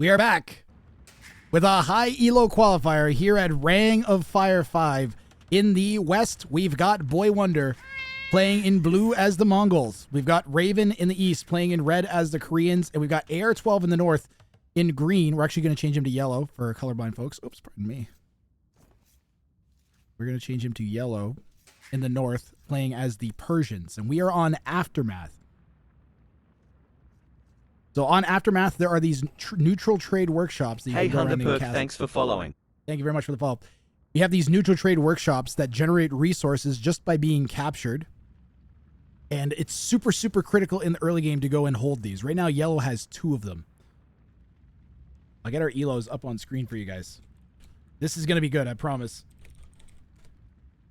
We are back with a high elo qualifier here at Rang of Fire 5. In the west, we've got Boywonder playing in blue as the Mongols. We've got Raven in the east playing in red as the Koreans. And we've got AR12 in the north in green. We're actually going to change him to yellow for colorblind folks. Oops, pardon me. We're going to change him to yellow in the north playing as the Persians. And we are on Aftermath. So on Aftermath, there are these neutral trade workshops that you can go around and cast. Thanks for following. Thank you very much for the follow. You have these neutral trade workshops that generate resources just by being captured. And it's super, super critical in the early game to go and hold these. Right now, yellow has 2 of them. I'll get our elos up on screen for you guys. This is going to be good, I promise.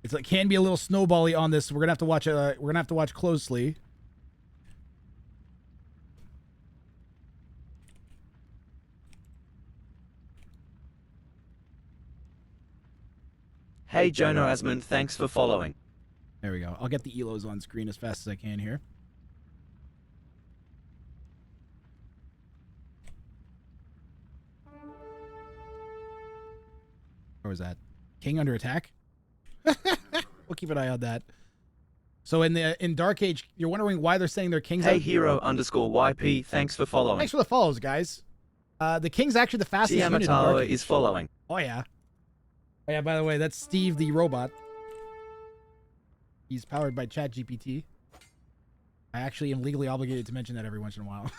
It's like can be a little snowbally on this. We're going to have to watch we're going to have to watch closely. Hey Jono Asmund, thanks for following. There we go. I'll get the elos on screen as fast as I can here. Where was that? King under attack? We'll keep an eye on that. So in Dark Age, you're wondering why they're saying their kings. Hey hero_YP, thanks for following. Thanks for the follows, guys. The king's actually the fastest unit in Dark Age. is following. Oh yeah. Oh yeah, by the way, that's Steve the robot. He's powered by ChatGPT. I actually am legally obligated to mention that every once in a while.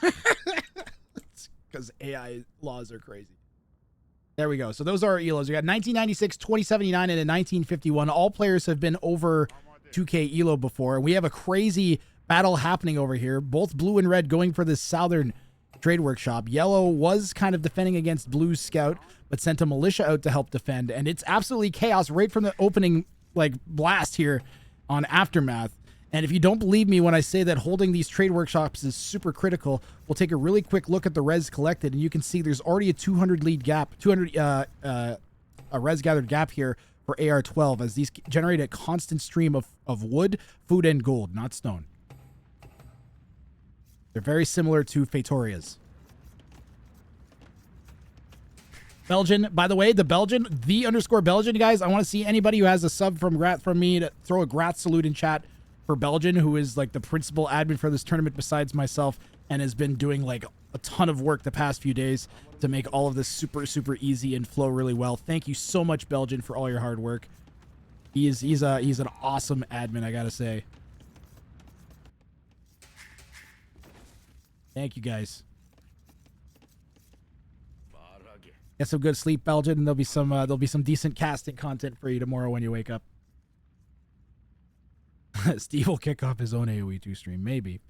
Because AI laws are crazy. There we go. So those are our elos. We got 1996, 2079, and a 1951. All players have been over 2K elo before. We have a crazy battle happening over here. Both blue and red going for this southern trade workshop. Yellow was kind of defending against blue's scout, but sent a militia out to help defend. And it's absolutely chaos right from the opening blast here on Aftermath. And if you don't believe me when I say that holding these trade workshops is super critical, we'll take a really quick look at the res collected, and you can see there's already a 200 lead gap, 200 a res gathered gap here for AR12, as these generate a constant stream of wood, food, and gold, not stone. They're very similar to Fatoria's. Belgian, by the way, the Belgian, _Belgian, guys, I want to see anybody who has a sub from me to throw a Grat salute in chat for Belgian, who is like the principal admin for this tournament besides myself and has been doing like a ton of work the past few days to make all of this super, super easy and flow really well. Thank you so much, Belgian, for all your hard work. He's an awesome admin, I gotta say. Thank you, guys. Get some good sleep, Belgian, and there'll be some decent casting content for you tomorrow when you wake up. Steve will kick off his own AoE2 stream, maybe.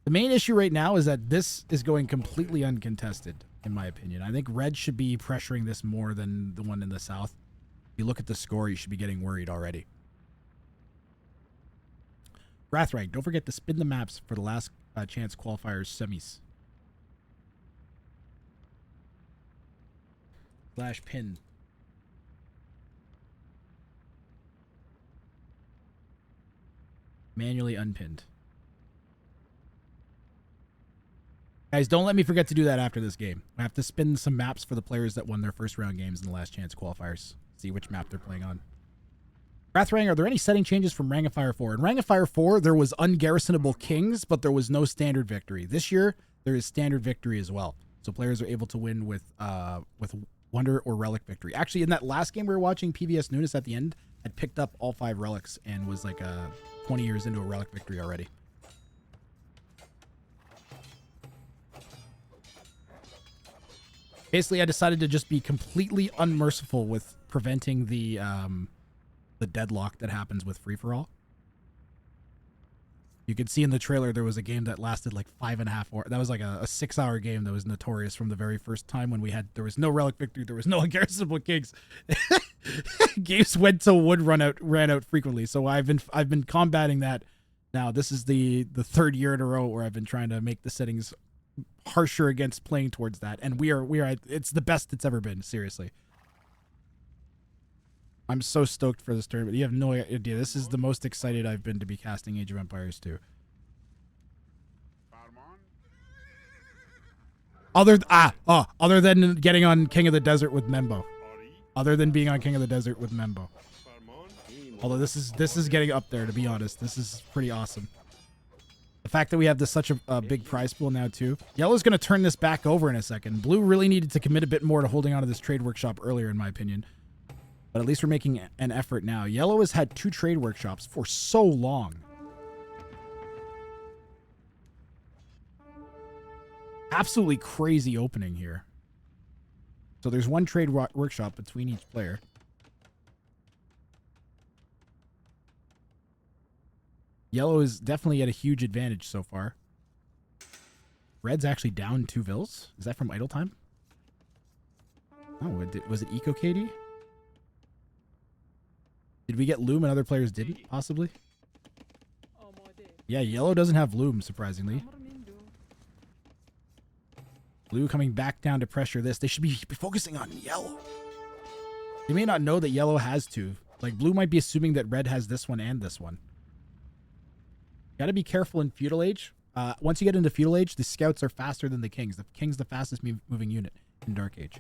The main issue right now is that this is going completely uncontested, in my opinion. I think red should be pressuring this more than the one in the south. If you look at the score, you should be getting worried already. Wrathrank, don't forget to spin the maps for the last chance qualifiers semis. /pin. Manually unpinned. Guys, don't let me forget to do that after this game. I have to spin some maps for the players that won their first round games in the last chance qualifiers. See which map they're playing on. Wrathrang, are there any setting changes from Rang of Fire 4? In Rang of Fire 4, there was ungarrisonable kings, but there was no standard victory. This year, there is standard victory as well. So players are able to win with Wonder or Relic victory. Actually, in that last game we were watching, PBS Nunes at the end had picked up all 5 relics and was like 20 years into a Relic victory already. Basically, I decided to just be completely unmerciful with preventing the deadlock that happens with free-for-all. You could see in the trailer there was a game that lasted like 5.5 hours. That was like a 6-hour game that was notorious from the very first time when there was no Relic victory, there was no ungarrisonable kings. Games went till wood ran out frequently. So I've been combating that. Now this is the 3rd year in a row where I've been trying to make the settings harsher against playing towards that, and we are it's the best it's ever been, seriously. I'm so stoked for this tournament. You have no idea. This is the most excited I've been to be casting Age of Empires 2. Other than getting on King of the Desert with Membo. Other than being on King of the Desert with Membo. Although this is getting up there, to be honest. This is pretty awesome. The fact that we have such a big prize pool now too. Yellow's gonna turn this back over in a second. Blue really needed to commit a bit more to holding onto this trade workshop earlier, in my opinion. But at least we're making an effort now. Yellow has had 2 trade workshops for so long. Absolutely crazy opening here. So there's 1 trade workshop between each player. Yellow is definitely at a huge advantage so far. Red's actually down 2 vills. Is that from idle time? Oh, was it Eco KD? Did we get Loom and other players didn't, possibly? Yeah, Yellow doesn't have Loom, surprisingly. Blue coming back down to pressure this. They should be focusing on Yellow. They may not know that Yellow has 2. Like, Blue might be assuming that Red has this one and this one. Gotta be careful in Feudal Age. Once you get into Feudal Age, the Scouts are faster than the Kings. The King's the fastest moving unit in Dark Age.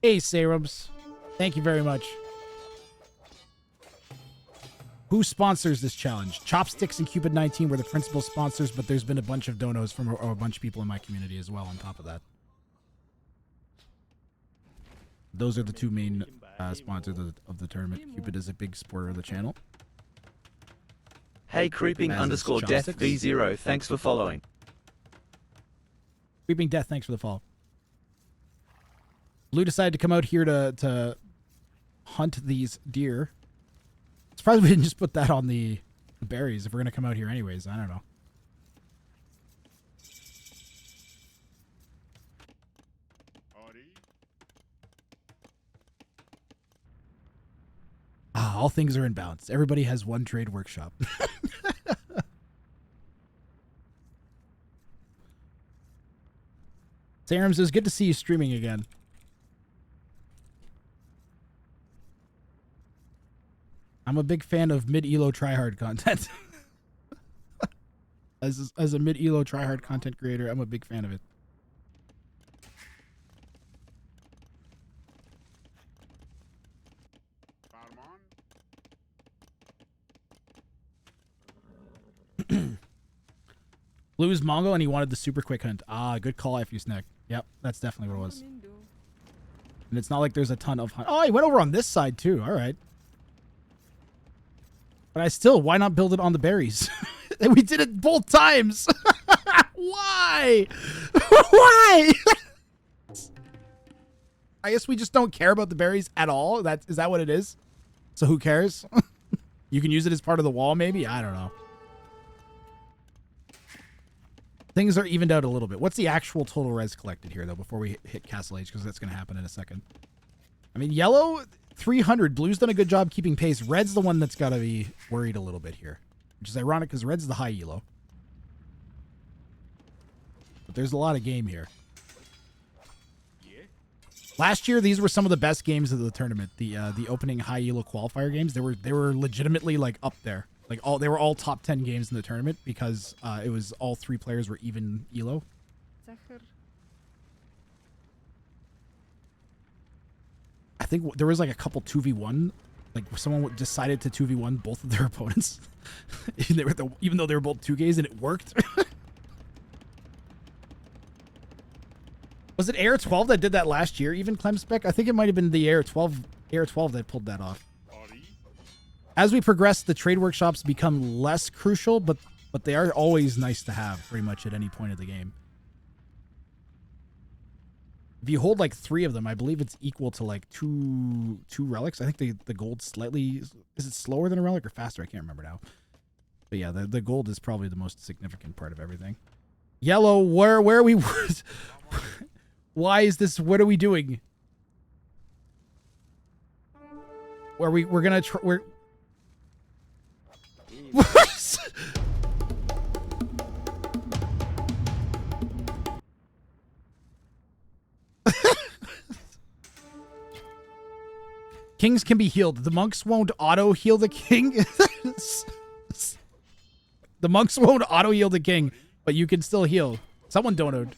Hey, Serums. Thank you very much. Who sponsors this challenge? Chopsticks and Cupid 19 were the principal sponsors, but there's been a bunch of donos from a bunch of people in my community as well on top of that. Those are the 2 main sponsors of the tournament. Cupid is a big supporter of the channel. Hey, creeping_death V0, thanks for following. Creeping Death, thanks for the follow. Blue decided to come out here to hunt these deer. Surprised we didn't just put that on the berries if we're going to come out here anyways. I don't know. All things are in balance. Everybody has 1 trade workshop. Serums, it was good to see you streaming again. I'm a big fan of mid-elo tryhard content. As a mid-elo tryhard content creator, I'm a big fan of it. Blue's Mongo and he wanted the super quick hunt. Ah, good call, if you snack. Yep, that's definitely what it was. And it's not like there's a ton of hunt. Oh, he went over on this side too. All right. But why not build it on the berries? We did it both times. Why? Why? I guess we just don't care about the berries at all. Is that what it is? So who cares? You can use it as part of the wall, maybe? I don't know. Things are evened out a little bit. What's the actual total res collected here, though, before we hit Castle Age? Because that's going to happen in a second. I mean, yellow, 300. Blue's done a good job keeping pace. Red's the one that's got to be worried a little bit here. Which is ironic, because red's the high elo. But there's a lot of game here. Last year, these were some of the best games of the tournament. The opening high elo qualifier games. They were legitimately like up there. Like they were all top 10 games in the tournament because it was all 3 players were even elo. I think there was like a couple 2v1. Like someone decided to 2v1 both of their opponents. Even though they were both 2Ks and it worked. Was it AR12 that did that last year, even Clemspec? I think it might have been the AR12 that pulled that off. As we progress, the trade workshops become less crucial, but they are always nice to have pretty much at any point of the game. If you hold like 3 of them, I believe it's equal to like two relics. I think the gold slightly... Is it slower than a relic or faster? I can't remember now. But yeah, the gold is probably the most significant part of everything. Yellow, where are we... Why is this... What are we doing? We're gonna try... Kings can be healed. The monks won't auto heal the king. The monks won't auto heal the king, but you can still heal. Someone donated.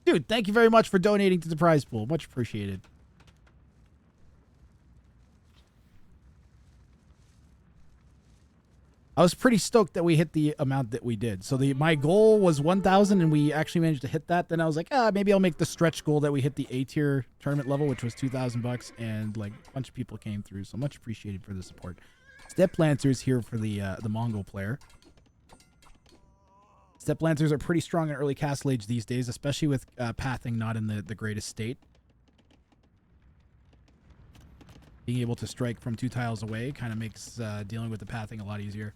Dude, thank you very much for donating to the prize pool. Much appreciated. I was pretty stoked that we hit the amount that we did. So my goal was 1,000 and we actually managed to hit that. Then I was like, maybe I'll make the stretch goal that we hit the A tier tournament level, which was $2,000, and like a bunch of people came through. So much appreciated for the support. Step Lancers here for the Mongol player. Step Lancers are pretty strong in early Castle Age these days, especially with pathing not in the greatest state. Being able to strike from 2 tiles away kind of makes dealing with the pathing a lot easier.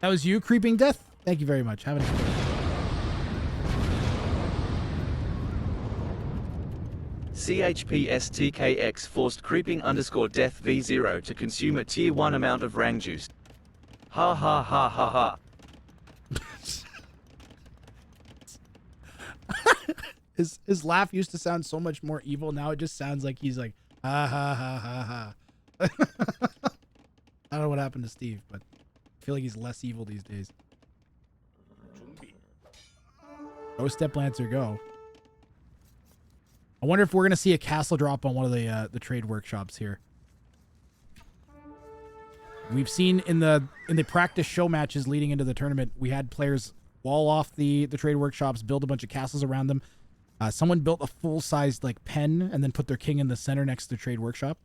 That was you, Creeping Death? Thank you very much. Have a nice day. CHPSTKX forced Creeping_Death V0 to consume a tier 1 amount of Rang juice. Ha ha ha ha ha. His laugh used to sound so much more evil. Now it just sounds like he's like, ha ha ha ha ha. I don't know what happened to Steve, but I feel like he's less evil these days. Go Step Lancer, go. I wonder if we're gonna see a castle drop on one of the trade workshops here. We've seen in the practice show matches leading into the tournament, we had players wall off the trade workshops, build a bunch of castles around them. Someone built a full-sized like pen and then put their king in the center next to the trade workshop.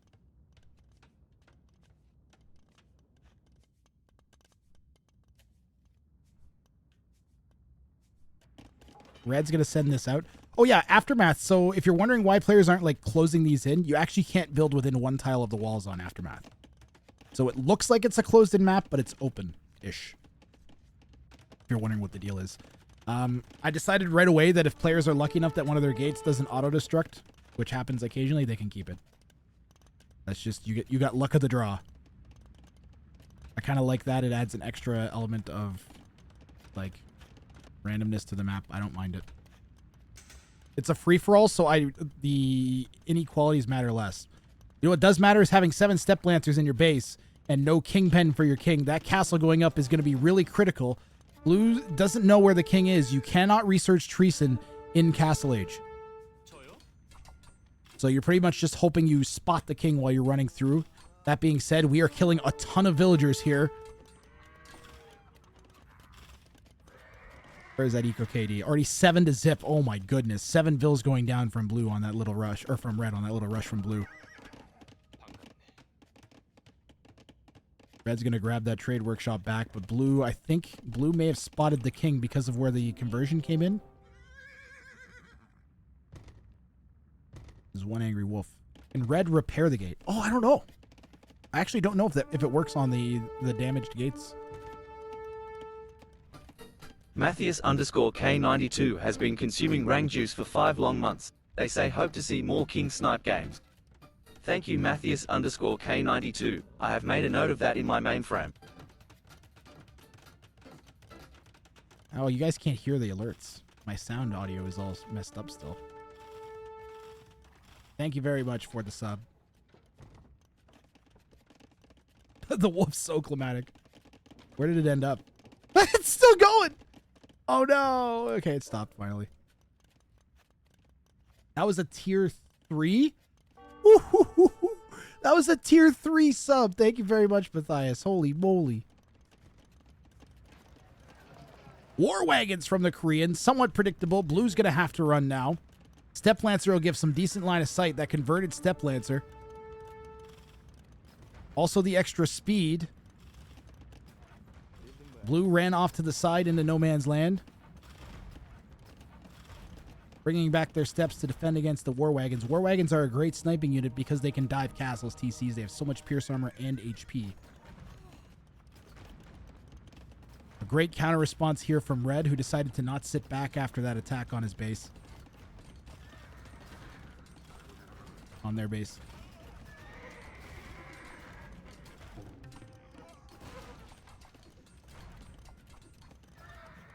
Red's gonna send this out. Oh yeah, Aftermath. So if you're wondering why players aren't like closing these in, you actually can't build within 1 tile of the walls on Aftermath. So it looks like it's a closed-in map, but it's open-ish. If you're wondering what the deal is. I decided right away that if players are lucky enough that one of their gates doesn't auto-destruct, which happens occasionally, they can keep it. That's just, you got luck of the draw. I kind of like that. It adds an extra element of, like, randomness to the map. I don't mind it. It's a free-for-all, so the inequalities matter less. You know what does matter is having 7 Step Lancers in your base and no king pen for your king. That castle going up is going to be really critical. Blue doesn't know where the king is. You cannot research Treason in Castle Age. So you're pretty much just hoping you spot the king while you're running through. That being said, we are killing a ton of villagers here. Where is that Eco KD? Already 7 to zip. Oh my goodness. 7 vills going down from blue on that little rush, or from red on that little rush from blue. Red's going to grab that trade workshop back, but blue, I think blue may have spotted the king because of where the conversion came in. There's one angry wolf. Can red repair the gate? Oh, I don't know. I actually don't know if it works on the damaged gates. Matthias_K92 has been consuming Rang juice for 5 long months. They say hope to see more King Snipe games. Thank you, Matthias_K92. I have made a note of that in my mainframe. Oh, you guys can't hear the alerts. My sound audio is all messed up still. Thank you very much for the sub. The wolf's so climatic. Where did it end up? It's still going! Oh no! Okay, it stopped finally. That was a tier 3? That was a tier 3 sub. Thank you very much, Matthias. Holy moly. War wagons from the Koreans. Somewhat predictable. Blue's going to have to run now. Step Lancer will give some decent line of sight. That converted Step Lancer. Also the extra speed. Blue ran off to the side into no man's land. Bringing back their steps to defend against the war wagons. War wagons are a great sniping unit because they can dive castles, TCs. They have so much pierce armor and HP. A great counter response here from Red, who decided to not sit back after that attack on his base. On their base.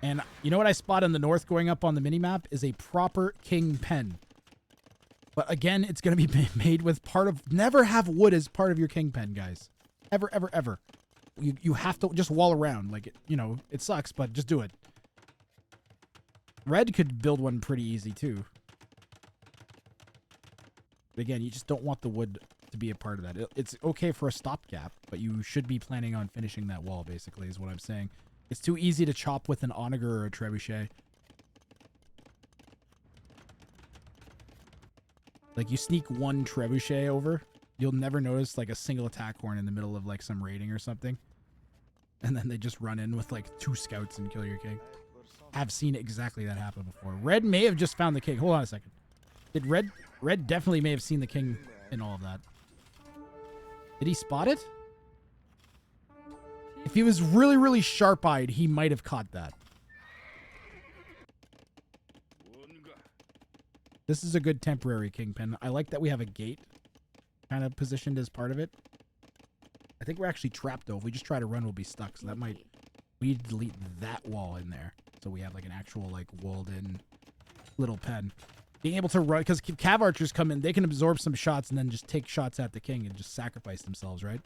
And you know what I spot in the north going up on the minimap is a proper king pen. But again, it's going to be made with part of... Never have wood as part of your king pen, guys. Ever, ever, ever. You have to just wall around. Like, you know, it sucks, but just do it. Red could build one pretty easy, too. But again, you just don't want the wood to be a part of that. It's okay for a stopgap, but you should be planning on finishing that wall, basically, is what I'm saying. It's too easy to chop with an onager or a trebuchet. Like, you sneak one trebuchet over, you'll never notice, like, a single attack horn in the middle of, like, some raiding or something. And then they just run in with, like, 2 scouts and kill your king. I've seen exactly that happen before. Red may have just found the king. Hold on a second. Did Red definitely may have seen the king in all of that. Did he spot it? If he was really, really sharp-eyed, he might have caught that. This is a good temporary kingpin. I like that we have a gate kind of positioned as part of it. I think we're actually trapped, though. If we just try to run, we'll be stuck. So that might... We need to delete that wall in there. So we have, like, an actual, like, walled-in little pen. Being able to run... Because cav archers come in, they can absorb some shots and then just take shots at the king and just sacrifice themselves, right?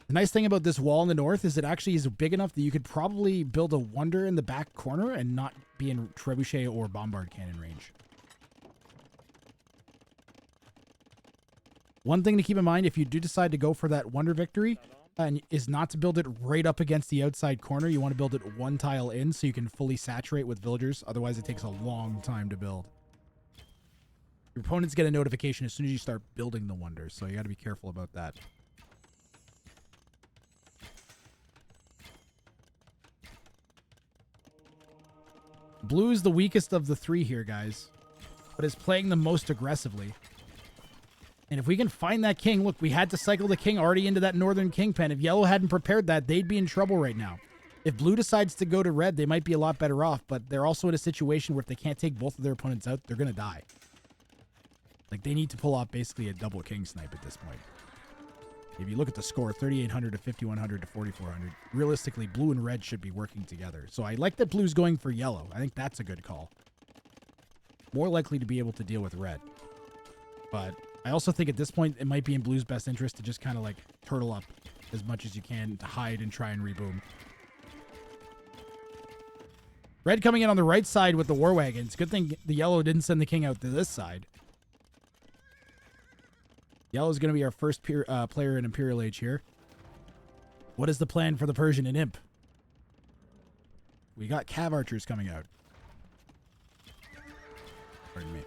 The nice thing about this wall in the north is it actually is big enough that you could probably build a wonder in the back corner and not be in trebuchet or bombard cannon range. One thing to keep in mind, if you do decide to go for that wonder victory, is not to build it right up against the outside corner. You want to build it 1 tile in so you can fully saturate with villagers. Otherwise, it takes a long time to build. Your opponents get a notification as soon as you start building the wonders, so you got to be careful about that. Blue is the weakest of the 3 here, guys, but is playing the most aggressively. And if we can find that king, look, we had to cycle the king already into that northern kingpin. If yellow hadn't prepared that, they'd be in trouble right now. If blue decides to go to red, they might be a lot better off, but they're also in a situation where if they can't take both of their opponents out, they're going to die. Like, they need to pull off basically a double king snipe at this point. If you look at the score, 3,800 to 5,100 to 4,400, realistically, blue and red should be working together. So I like that blue's going for yellow. I think that's a good call. More likely to be able to deal with red. But I also think at this point, it might be in blue's best interest to just kind of like turtle up as much as you can to hide and try and reboom. Red coming in on the right side with the war wagons. Good thing the yellow didn't send the king out to this side. Yellow is going to be our first player in Imperial Age here. What is the plan for the Persian and Imp? We got cav archers coming out. Pardon me.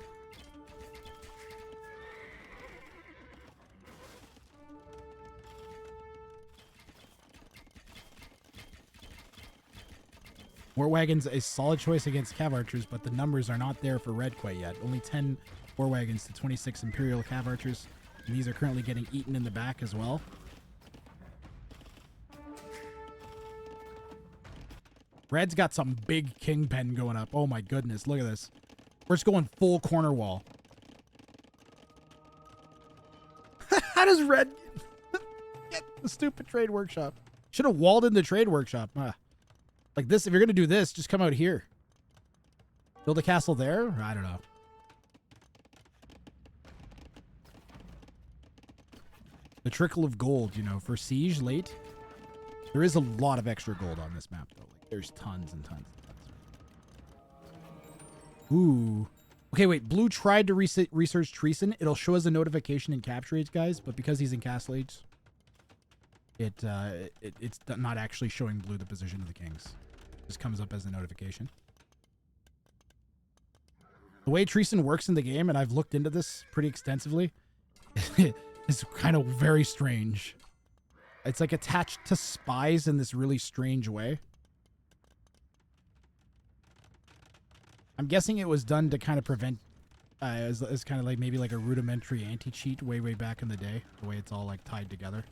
War wagons a solid choice against cav archers, but the numbers are not there for red quite yet. Only 10 war wagons to 26 Imperial cav archers. And these are currently getting eaten in the back as well. Red's got some big kingpin going up. Oh my goodness, look at this. We're just going full corner wall. How does red get the stupid trade workshop? Should have walled in the trade workshop. Like this, if you're going to do this, just come out here. Build a castle there? I don't know. The trickle of gold, you know, for siege late. There is a lot of extra gold on this map, though. Like, there's tons and tons and tons. Ooh. Okay, wait. Blue tried to research Treason. It'll show us a notification in Capture Age, guys, but because he's in Castle Age, it's not actually showing blue the position of the kings. It just comes up as a notification. The way Treason works in the game, and I've looked into this pretty extensively, is kind of very strange. It's like attached to spies in this really strange way. I'm guessing it was done to kind of prevent, as kind of like maybe like a rudimentary anti-cheat way back in the day, the way it's all like tied together.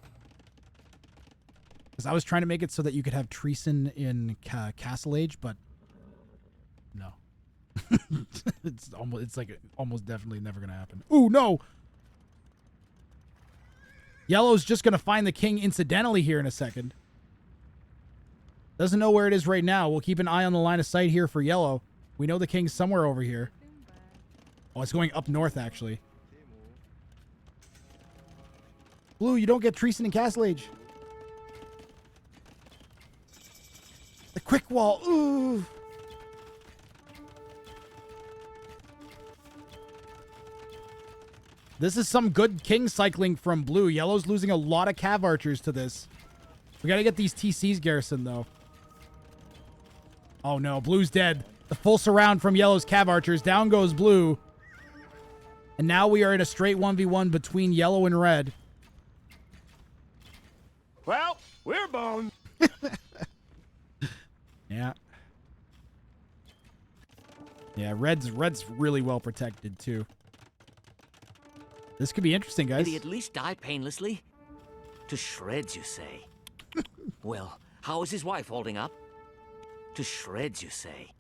Because I was trying to make it so that you could have Treason in Castle Age, but no. It's like almost definitely never gonna happen. Ooh, no! Yellow's just gonna find the king incidentally here in a second. Doesn't know where it is right now. We'll keep an eye on the line of sight here for yellow. We know the king's somewhere over here. Oh, it's going up north, actually. Blue, you don't get Treason and Castle Age. The quick wall. Ooh. This is some good king cycling from blue. Yellow's losing a lot of cav archers to this. We got to get these TCs garrisoned, though. Oh, no. Blue's dead. The full surround from yellow's cav archers. Down goes blue. And now we are in a straight 1v1 between yellow and red. Well, we're boned. Yeah. Yeah, red's really well protected, too. This could be interesting, guys. Did he at least die painlessly? To shreds, you say? Well, how is his wife holding up? To shreds, you say?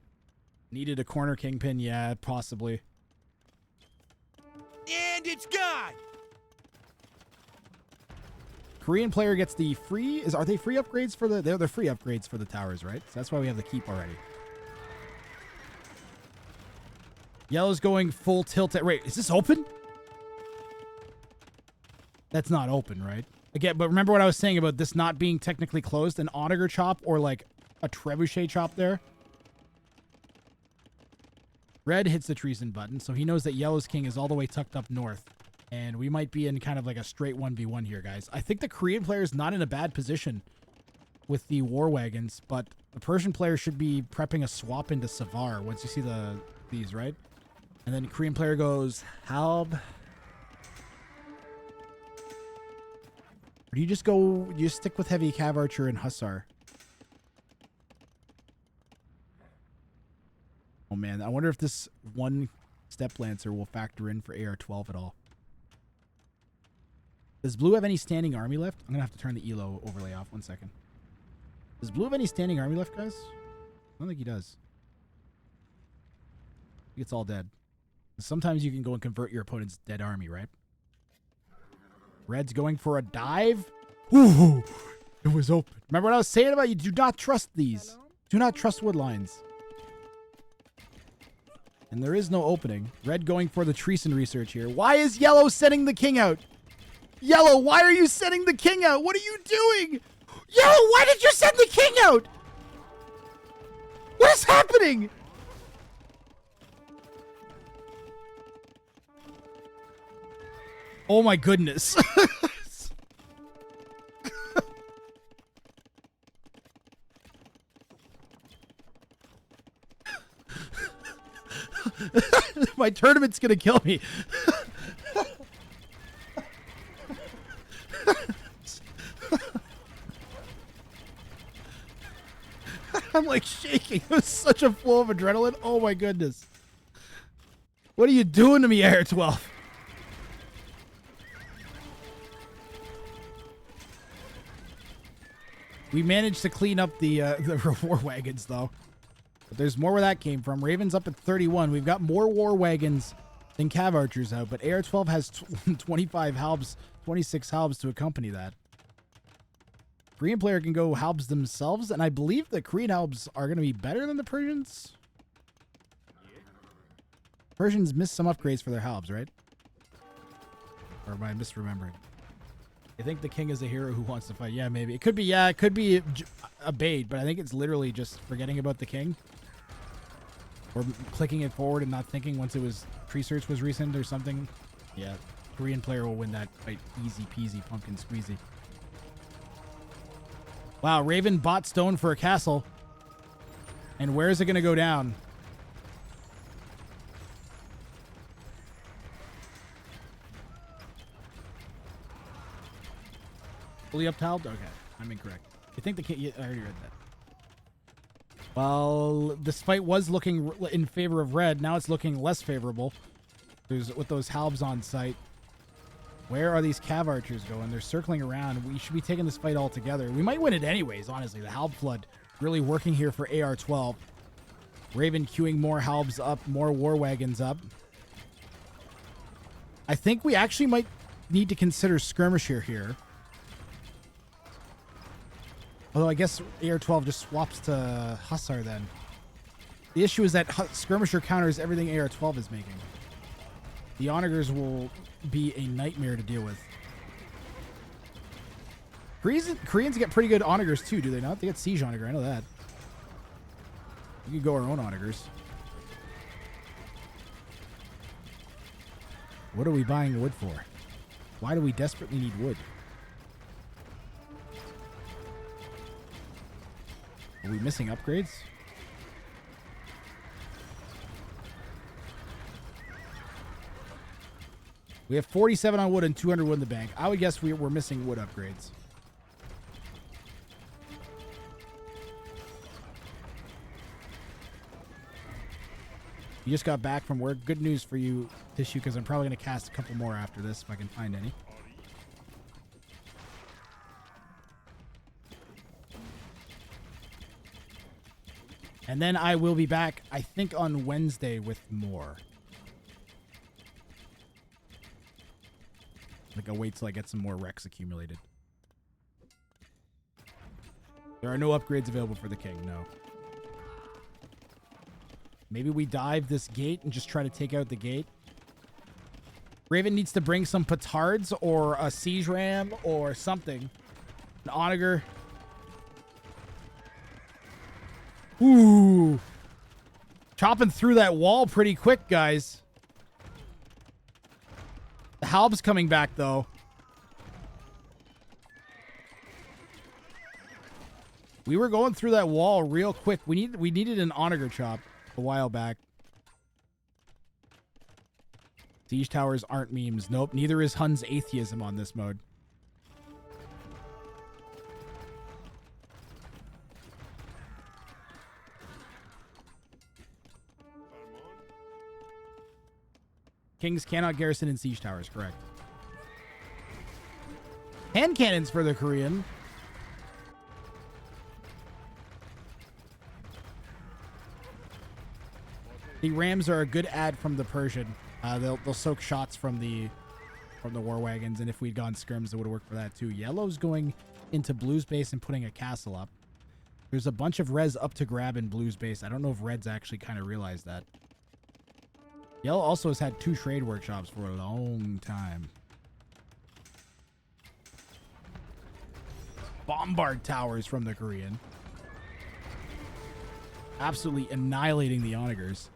Needed a corner kingpin? Yeah, possibly. And it's gone. Korean player gets the free... Are they free upgrades for the... They're free upgrades for the towers, right? So that's why we have the keep already. Yellow's going full tilt. Wait, is this open? That's not open, right? Again, but remember what I was saying about this not being technically closed? An Onager chop or like a Trebuchet chop there? Red hits the treason button, so he knows that Yellow's king is all the way tucked up north. And we might be in kind of like a straight 1v1 here, guys. I think the Korean player is not in a bad position with the war wagons, but the Persian player should be prepping a swap into Savar once you see these, right? And then Korean player goes, Halb. Or do you just go, you just stick with heavy cav archer and hussar? Oh man, I wonder if this one step lancer will factor in for AR12 at all. Does blue have any standing army left? I'm gonna have to turn the ELO overlay off. 1 second. Does blue have any standing army left, guys? I don't think he does. I think it's all dead. Sometimes you can go and convert your opponent's dead army, right? Red's going for a dive. Ooh, it was open. Remember what I was saying about you? Do not trust these. Hello? Do not trust wood lines. And there is no opening. Red going for the treason research here. Why is yellow sending the king out? Yellow, why are you sending the king out? What are you doing? Yellow, why did you send the king out? What is happening? Oh my goodness. My tournament's gonna kill me. I'm like shaking. It was such a flow of adrenaline. Oh my goodness. What are you doing to me, AR12? We managed to clean up the war wagons, though. But there's more where that came from. Raven's up at 31. We've got more war wagons than cav archers out, but AR12 has 25 halbs, 26 halbs to accompany that. Korean player can go halbs themselves, and I believe the Korean halbs are going to be better than the Persians. Persians missed some upgrades for their halbs, right? Or am I misremembering? I think the king is a hero who wants to fight. Yeah, maybe. It could be, yeah, it could be a bait, but I think it's literally just forgetting about the king. Or clicking it forward and not thinking once it was pre-search was recent or something. Yeah, Korean player will win that fight easy peasy pumpkin squeezy. Wow, Raven bought stone for a castle. And where is it going to go down? Fully up-tiled? Okay, I'm incorrect. I think the king... Yeah, I already read that. Well, this fight was looking in favor of red. Now it's looking less favorable. There's with those halbs on site. Where are these cav archers going? They're circling around. We should be taking this fight all together. We might win it anyways, honestly. The halb flood really working here for AR12. Raven queuing more halbs up, more war wagons up. I think we actually might need to consider skirmisher here. Although I guess AR12 just swaps to Hussar then. The issue is that skirmisher counters everything AR12 is making. The onagers will be a nightmare to deal with. Koreans get pretty good onagers too, do they not? They get siege onager. I know that. We could go our own onagers. What are we buying wood for? Why do we desperately need wood? Are we missing upgrades? We have 47 on wood and 200 wood in the bank. I would guess we're missing wood upgrades. You just got back from work. Good news for you, Tissue, because I'm probably going to cast a couple more after this if I can find any. And then I will be back, I think, on Wednesday with more. Like, I'll wait till I get some more Rex accumulated. There are no upgrades available for the king, no. Maybe we dive this gate and just try to take out the gate. Raven needs to bring some petards or a siege ram or something. An onager. Ooh. Chopping through that wall pretty quick, guys. The Halb's coming back, though. We were going through that wall real quick. We needed an onager chop a while back. Siege towers aren't memes. Nope, neither is Hun's atheism on this mode. Kings cannot garrison in siege towers, correct. Hand cannons for the Korean. The Rams are a good add from the Persian. They'll soak shots from the war wagons, and if we'd gone scrims, it would have worked for that too. Yellow's going into Blue's base and putting a castle up. There's a bunch of res up to grab in Blue's base. I don't know if Red's actually kind of realized that. Yellow also has had 2 trade workshops for a long time. Bombard towers from the Korean. Absolutely annihilating the onagers.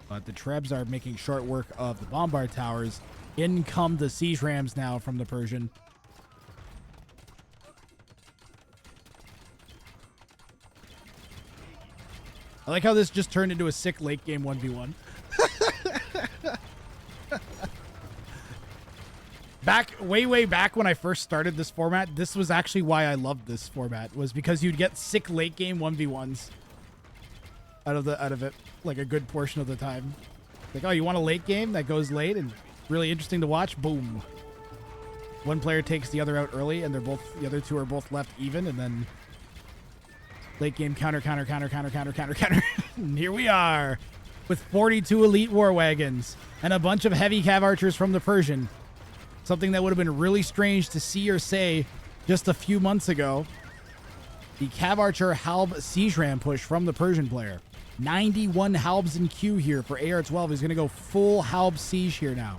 But the Trebs are making short work of the bombard towers. In come the siege rams now from the Persian. I like how this just turned into a sick late game 1v1. Way back when I first started this format, this was actually why I loved this format, was because you'd get sick late game 1v1s out of it, like a good portion of the time. Like, oh, you want a late game that goes late and really interesting to watch? Boom. One player takes the other out early, and the other two are both left even, and then late game counter. And here we are with 42 elite war wagons and a bunch of heavy cav archers from the Persian. Something that would have been really strange to see or say just a few months ago. The cav archer halb siege ram push from the Persian player. 91 halbs in queue here for AR12. He's going to go full halb siege here now.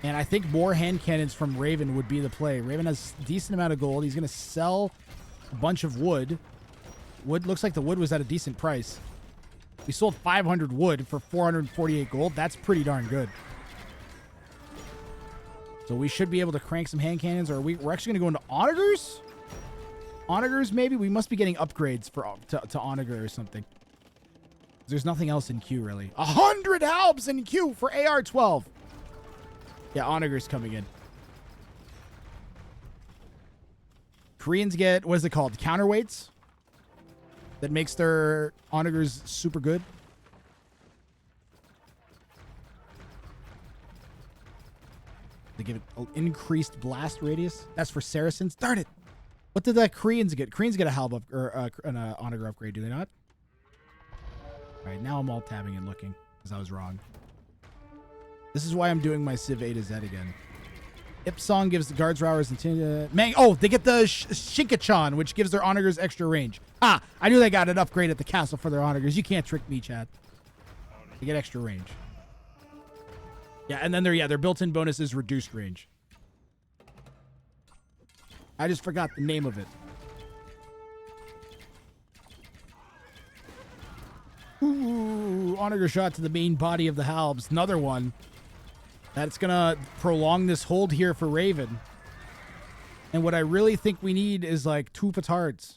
And I think more hand cannons from Raven would be the play. Raven has a decent amount of gold. He's going to sell a bunch of wood. Wood looks like the wood was at a decent price. We sold 500 wood for 448 gold. That's pretty darn good. So we should be able to crank some hand cannons. Or we're actually going to go into onagers? Onagers, maybe? We must be getting upgrades to onager or something. There's nothing else in queue, really. 100 halbs in queue for AR12. Yeah, onagers coming in. Koreans get, what is it called? Counterweights? That makes their onagers super good. They give it an increased blast radius. That's for Saracens. Darn it. What did the Koreans get? Koreans get a halb up, or an onager upgrade, do they not? All right, now I'm all tabbing and looking because I was wrong. This is why I'm doing my Civ A to Z again. Ipsong gives the guards rowers and oh, they get the Shinkachan, which gives their onagers extra range. Ah, I knew they got an upgrade at the castle for their onagers. You can't trick me, Chad. They get extra range. Yeah, and then their built-in bonus is reduced range. I just forgot the name of it. Ooh, onager shot to the main body of the Halbs. Another one. That's gonna prolong this hold here for Raven. And what I really think we need is like 2 petards.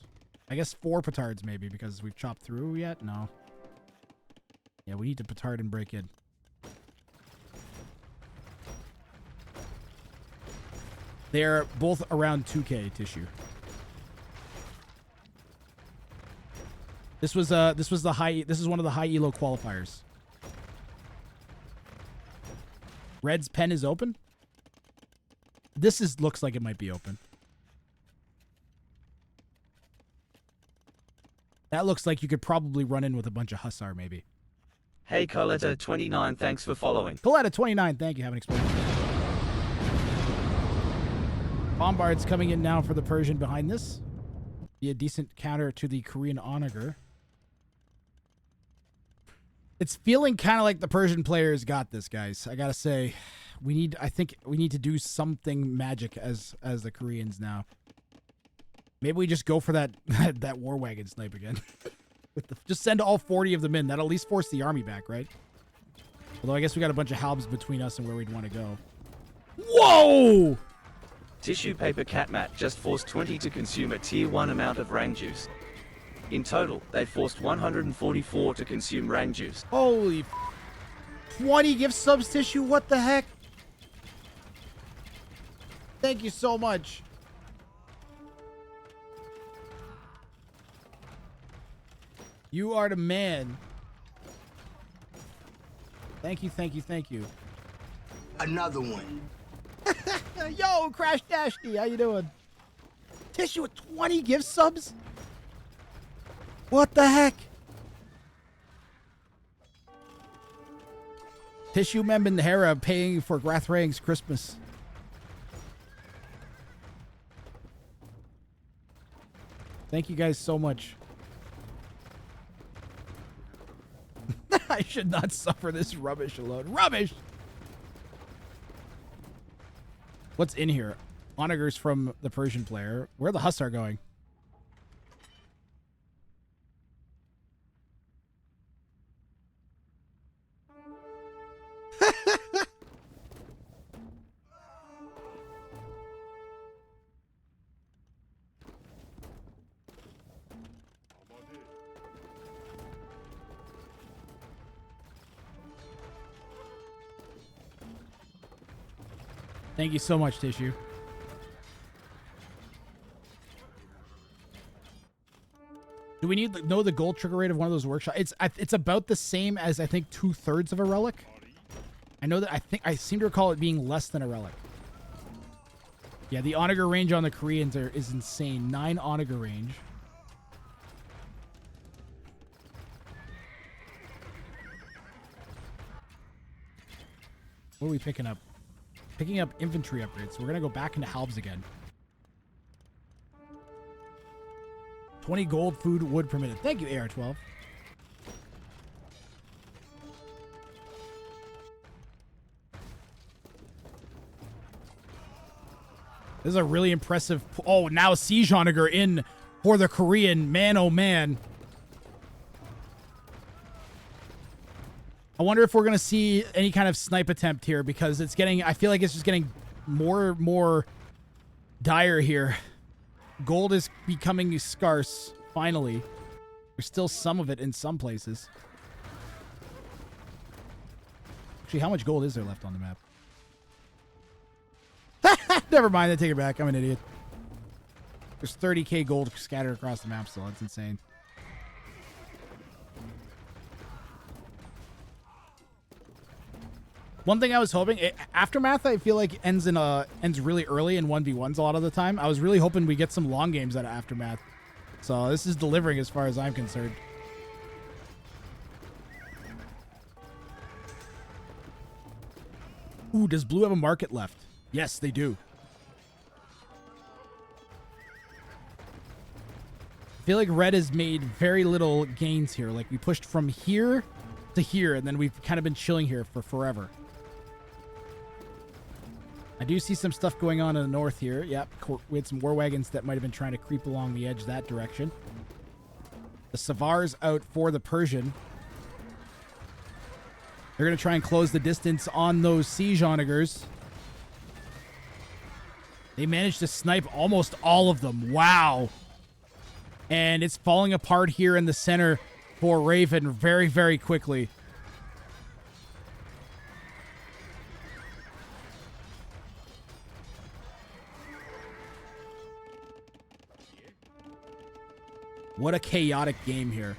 I guess 4 petards maybe, because we've chopped through yet? No. Yeah, we need to petard and break in. They're both around 2K tissue. This was one of the high elo qualifiers. Red's pen is open. Looks like it might be open. That looks like you could probably run in with a bunch of Hussar maybe. Hey Coletta29, thanks for following. Coletta29, thank you. Haven't explained. Bombard's coming in now for the Persian behind this. Be a decent counter to the Korean onager. It's feeling kind of like the Persian players got this, guys. I gotta say, I think we need to do something magic as the Koreans now. Maybe we just go for that war wagon snipe again. Just send all 40 of them in. That'll at least force the army back, right? Although I guess we got a bunch of Halbs between us and where we'd want to go. Whoa! Tissue paper catmat just forced 20 to consume a tier 1 amount of Rang juice. In total, they forced 144 to consume Rang juice. Holy 20 gift subs, Tissue? What the heck? Thank you so much. You are the man. Thank you, thank you, thank you. Another one. Yo, Crash Dashty, how you doing? Tissue with 20 gift subs? What the heck? Tissue Mem and Hera paying for Grathrang's Christmas. Thank you guys so much. I should not suffer this rubbish alone. Rubbish! What's in here? Onagers from the Persian player. Where are the Hussar going? Thank you so much, Tissue. Do we need to know the gold trigger rate of one of those workshops? It's about the same as I think 2/3 of a relic. I know that I seem to recall it being less than a relic. Yeah, the onager range on the Koreans is insane. 9 onager range. What are we picking up? Picking up infantry upgrades. So we're going to go back into Halbs again. 20 gold, food, wood per minute. Thank you, AR12. This is a really impressive... Oh, now Siege Onager in for the Korean. Man, oh man. I wonder if we're going to see any kind of snipe attempt here, because it's getting... I feel like it's just getting more dire here. Gold is becoming scarce, finally. There's still some of it in some places. Actually, how much gold is there left on the map? Never mind, I take it back. I'm an idiot. There's 30k gold scattered across the map still. That's insane. One thing I was hoping, Aftermath, I feel like ends really early in 1v1s a lot of the time. I was really hoping we get some long games out of Aftermath. So this is delivering as far as I'm concerned. Ooh, does blue have a market left? Yes, they do. I feel like red has made very little gains here. Like, we pushed from here to here, and then we've kind of been chilling here for forever. I do see some stuff going on in the north here. Yep, we had some war wagons that might have been trying to creep along the edge that direction. The Savar's out for the Persian. They're going to try and close the distance on those siege onagers. They managed to snipe almost all of them. Wow. And it's falling apart here in the center for Raven very, very quickly. What a chaotic game here.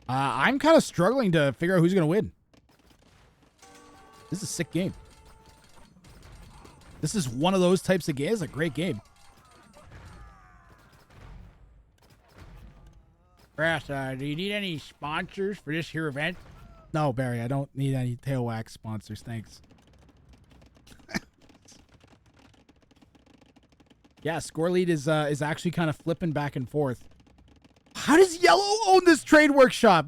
I'm kind of struggling to figure out who's going to win. This is a sick game. This is one of those types of games. It's a great game. Brass, do you need any sponsors for this here event? No, Barry, I don't need any tail wax sponsors. Thanks. Yeah, score lead is actually kind of flipping back and forth. How does Yellow own this trade workshop?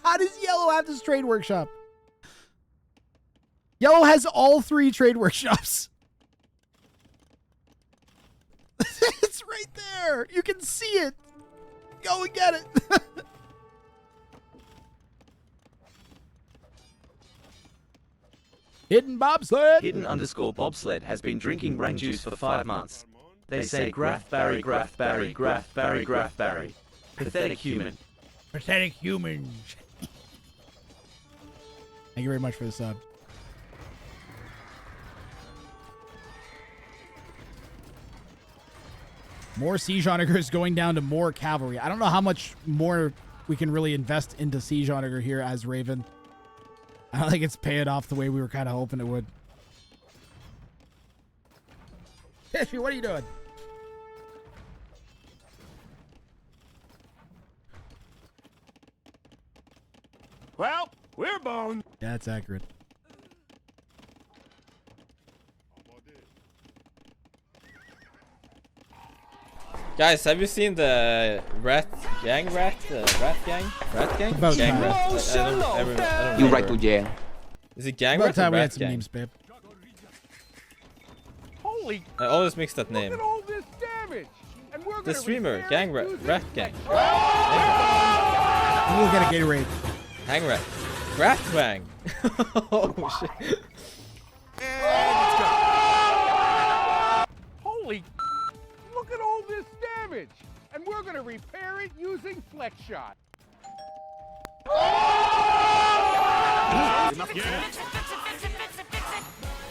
How does Yellow have this trade workshop? Yellow has all 3 trade workshops. It's right there. You can see it. Go and get it. Hidden bobsled. Hidden_bobsled has been drinking rain juice for 5 months. They say Graph Barry, Graph Barry, Graph Barry, Graph Barry. Pathetic human. Pathetic humans. Thank you very much for the sub. More siege onagers going down to more cavalry. I don't know how much more we can really invest into siege onager here as Raven. I don't think it's paying off the way we were kind of hoping it would. Tiffy, what are you doing? Well, we're boned. Yeah, that's accurate. Guys, have you seen the rat gang? Rat gang? About Gang time. rat. I don't You know. right to jail. Is it gang About rat or time we had rat some gang? names, babe. Holy, I always mix that name. look at all this damage. And we're The gonna streamer, repair gang it rat, using rat gang. We'll get a Gatorade. Hang rat. Rat wang. Oh shit. Holy, look at all this damage. And we're gonna repair it using Flex Shot.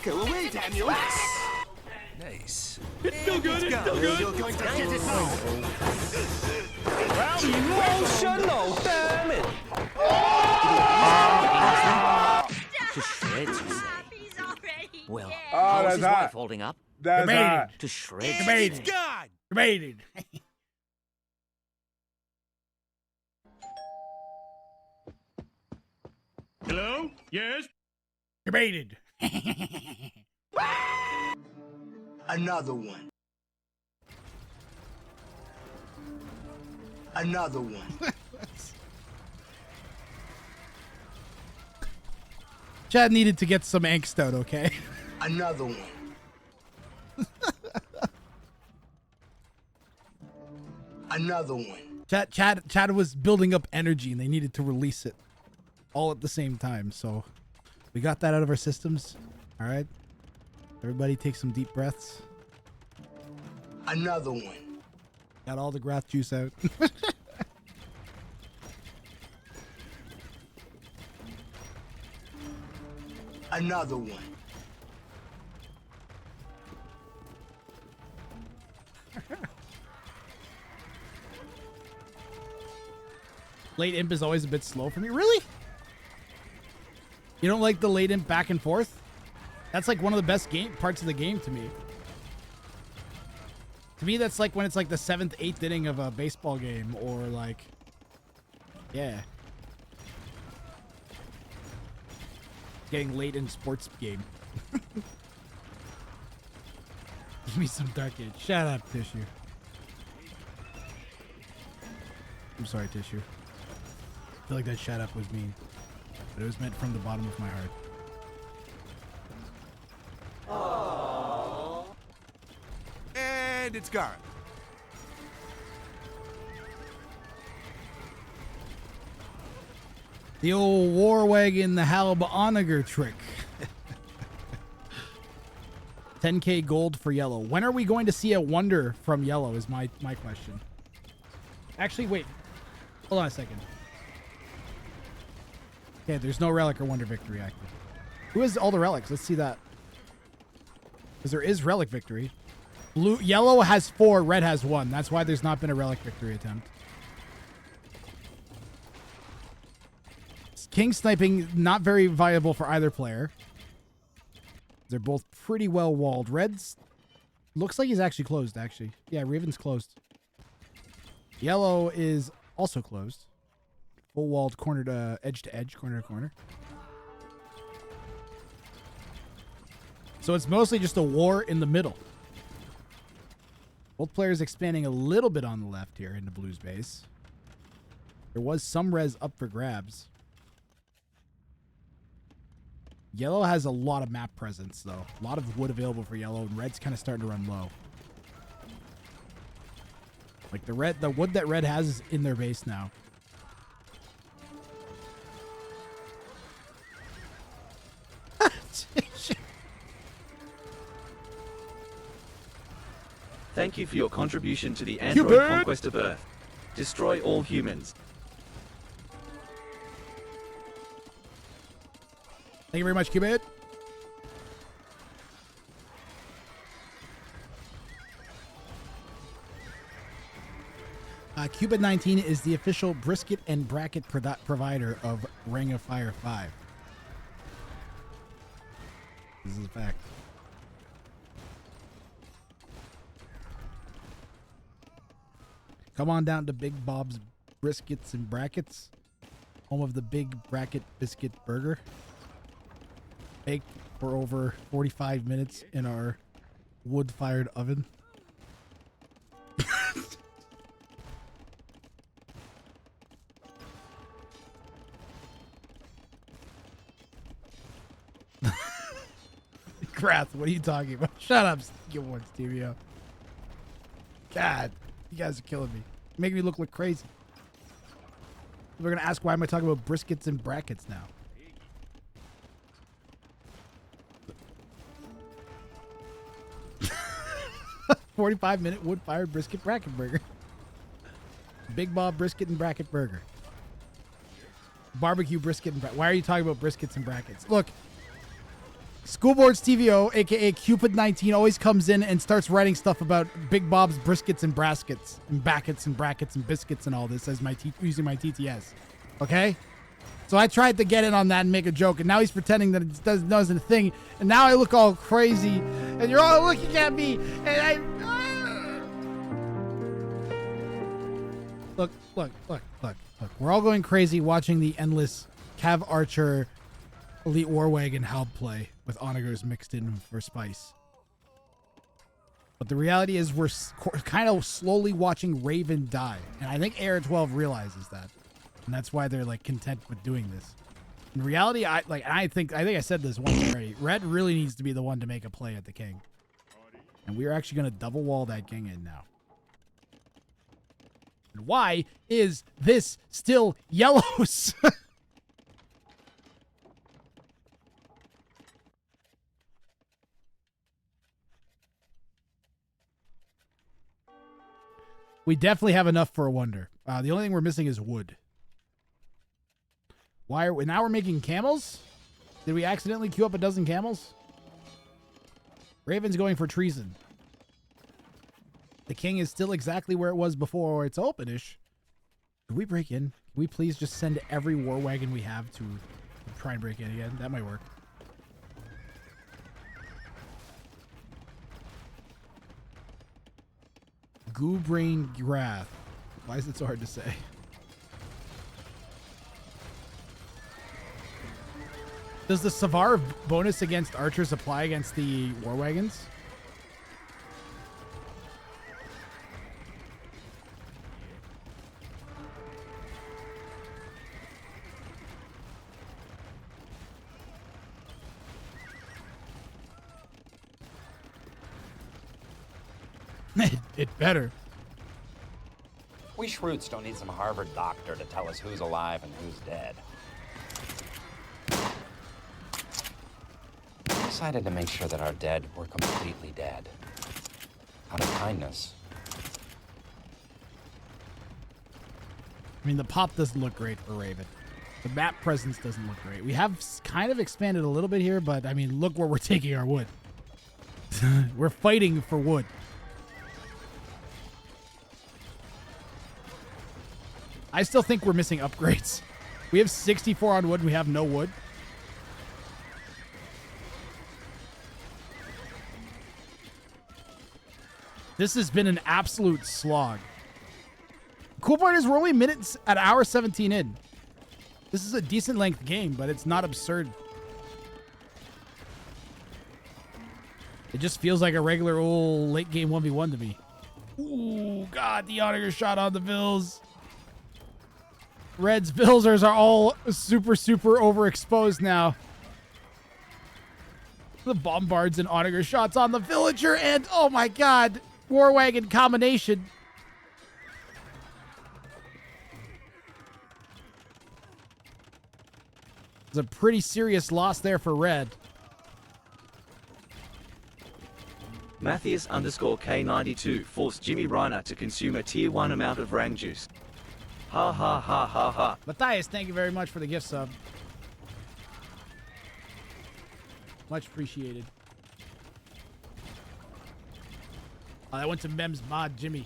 Go away, Daniel. Nice. It's still good. It's still good. You're going to get it home. Emotional damage. To shreds, you say? Well, Oh, how is that's his hot. wife holding up? That's hot. To shreds, you Debated. say? God. Debated. Hello? Yes? Debated. Another one. Another one. Chad needed to get some angst out, okay? Another one. Another one. Chad was building up energy and they needed to release it all at the same time. So we got that out of our systems. All right. Everybody take some deep breaths. Another one. Got all the grass juice out. Another one. Late imp is always a bit slow for me. Really? You don't like the late imp back and forth? That's like one of the best parts of the game to me. To me, that's like when it's like the 7th, 8th inning of a baseball game, or like, yeah. Getting late in sports game. Give me some Dark Age. Shut up, Tissue. I'm sorry, Tissue. I feel like that shut up was mean. But it was meant from the bottom of my heart. Aww. And it's gone. The old war wagon, the Halib Onager trick. 10k gold for yellow. When are we going to see a wonder from yellow is my question. Actually, wait. Hold on a second. Okay, there's no relic or wonder victory active. Who has all the relics? Let's see that. Because there is relic victory. Yellow has 4, red has 1. That's why there's not been a relic victory attempt. King sniping, not very viable for either player. They're both pretty well walled. Red's looks like he's actually closed, actually. Yeah, Raven's closed. Yellow is also closed. Full walled, corner to edge, corner to corner. So it's mostly just a war in the middle. Both players expanding a little bit on the left here into blue's base. There was some res up for grabs. Yellow has a lot of map presence, though. A lot of wood available for yellow, and red's kind of starting to run low. Like the wood that red has is in their base now. Thank you for your contribution to the Android conquest of Earth. Destroy all humans. Thank you very much, Cupid. Cupid 19 is the official brisket and bracket provider of Ring of Fire 5. This is a fact. Come on down to Big Bob's Briskets and Brackets, home of the Big Bracket Biscuit Burger. Baked for over 45 minutes in our wood-fired oven. Krath, what are you talking about? Shut up, you one, Stevio. God, you guys are killing me. Making me look crazy. We're gonna ask why am I talking about briskets and brackets now? $45-minute wood-fired brisket bracket burger. Big Bob brisket and bracket burger. Barbecue brisket and bracket. Why are you talking about briskets and brackets? Look, Schoolboards TVO, aka Cupid19, always comes in and starts writing stuff about Big Bob's briskets and brackets and brackets and brackets and biscuits and all this as using my TTS. Okay? So I tried to get in on that and make a joke, and now he's pretending that it doesn't a thing, and now I look all crazy, and you're all looking at me, and Look. We're all going crazy watching the endless Cav Archer Elite War Wagon Halb play with Onagers mixed in for spice. But the reality is we're kind of slowly watching Raven die, and I think AR12 realizes that. And that's why they're like content with doing this. In reality, I think I said this once already. Red really needs to be the one to make a play at the king. And we're actually going to double wall that king in now. And why is this still yellows? We definitely have enough for a wonder. The only thing we're missing is wood. Why are we now? We're making camels? Did we accidentally queue up a dozen camels? Raven's going for treason. The king is still exactly where it was before. It's openish. Could we break in? Can we please just send every war wagon we have to try and break in again? That might work. Goo Brain Grath. Why is it so hard to say? Does the Savar bonus against archers apply against the war wagons? It better. We Shroots don't need some Harvard doctor to tell us who's alive and who's dead. We decided to make sure that our dead were completely dead. Out of kindness. I mean, the pop doesn't look great for Raven. The map presence doesn't look great. We have kind of expanded a little bit here, but I mean, look where we're taking our wood. We're fighting for wood. I still think we're missing upgrades. We have 64 on wood and we have no wood. This has been an absolute slog. Cool part is we're only minutes at hour 17 in. This is a decent length game, but it's not absurd. It just feels like a regular old late game 1v1 to me. Ooh, God, the auditor shot on the Bills. Red's Billsers are all super overexposed now. The bombards and auditor shots on the villager, and oh my God, war wagon combination. It's a pretty serious loss there for Red. Matthias _K92 forced Jimmy Reiner to consume a tier 1 amount of Rang juice. Ha ha ha ha ha. Matthias, thank you very much for the gift sub. Much appreciated. Oh, that went to Mem's mod, Jimmy.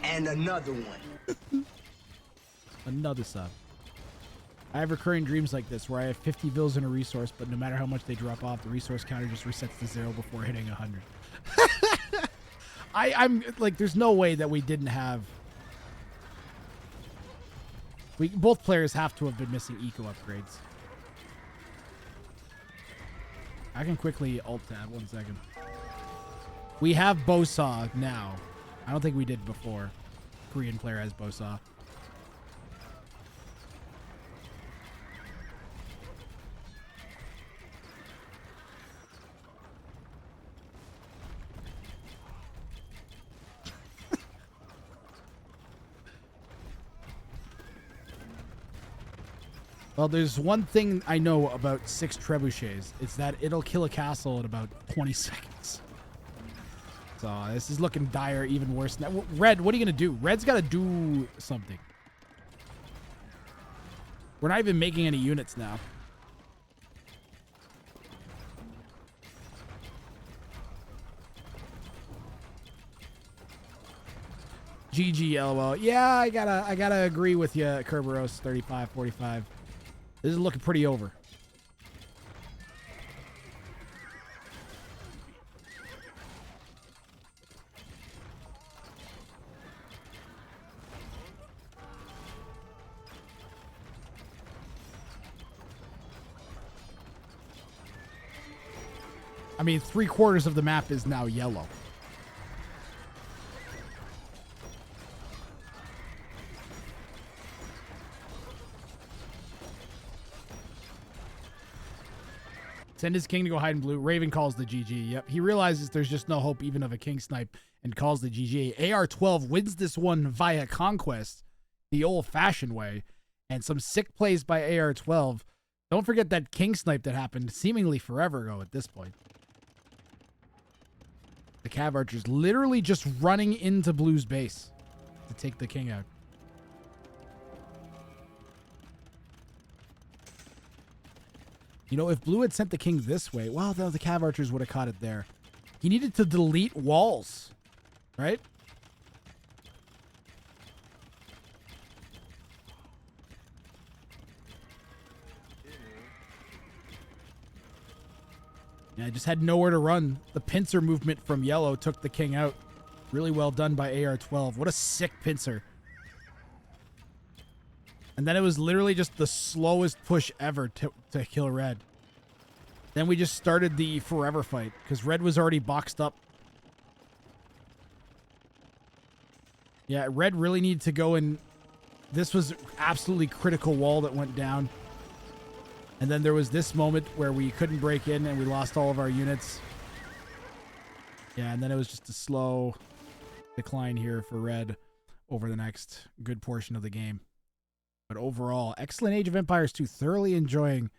And another one. Another sub. I have recurring dreams like this where I have 50 bills in a resource, but no matter how much they drop off, the resource counter just resets to 0 before hitting 100. I'm like, there's no way that we didn't have. Both players have to have been missing eco upgrades. I can quickly alt tab 1 second. We have Bowsaw now. I don't think we did before. Korean player has Bowsaw. Well, there's one thing I know about 6 trebuchets. It's that it'll kill a castle in about 20 seconds. So this is looking dire, even worse. Now, Red, what are you going to do? Red's got to do something. We're not even making any units now. GG, LOL. Yeah, I gotta agree with you, Kerberos 35-45. This is looking pretty over. I mean, 3/4 of the map is now yellow. Send his king to go hide in blue. Raven calls the GG. Yep. He realizes there's just no hope even of a king snipe and calls the GG. AR12 wins this one via conquest, the old-fashioned way, and some sick plays by AR12. Don't forget that king snipe that happened seemingly forever ago at this point. The Cav Archers literally just running into Blue's base to take the king out. You know, if Blue had sent the king this way, well, the Cav Archers would have caught it there. He needed to delete walls, right? Yeah, I just had nowhere to run. The pincer movement from yellow took the king out. Really well done by AR12. What a sick pincer. And then it was literally just the slowest push ever to kill red. Then we just started the forever fight because red was already boxed up. Yeah, red really needed to go in. This was absolutely critical wall that went down. And then there was this moment where we couldn't break in and we lost all of our units. Yeah, and then it was just a slow decline here for red over the next good portion of the game. But overall, excellent Age of Empires 2. Thoroughly enjoying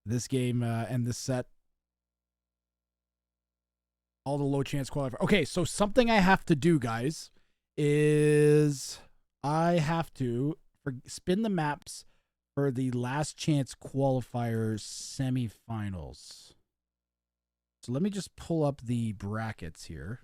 this game and this set. All the low chance qualifier. Okay, so something I have to do, guys, is I have to spin the maps for the last chance qualifiers semifinals. So let me just pull up the brackets here.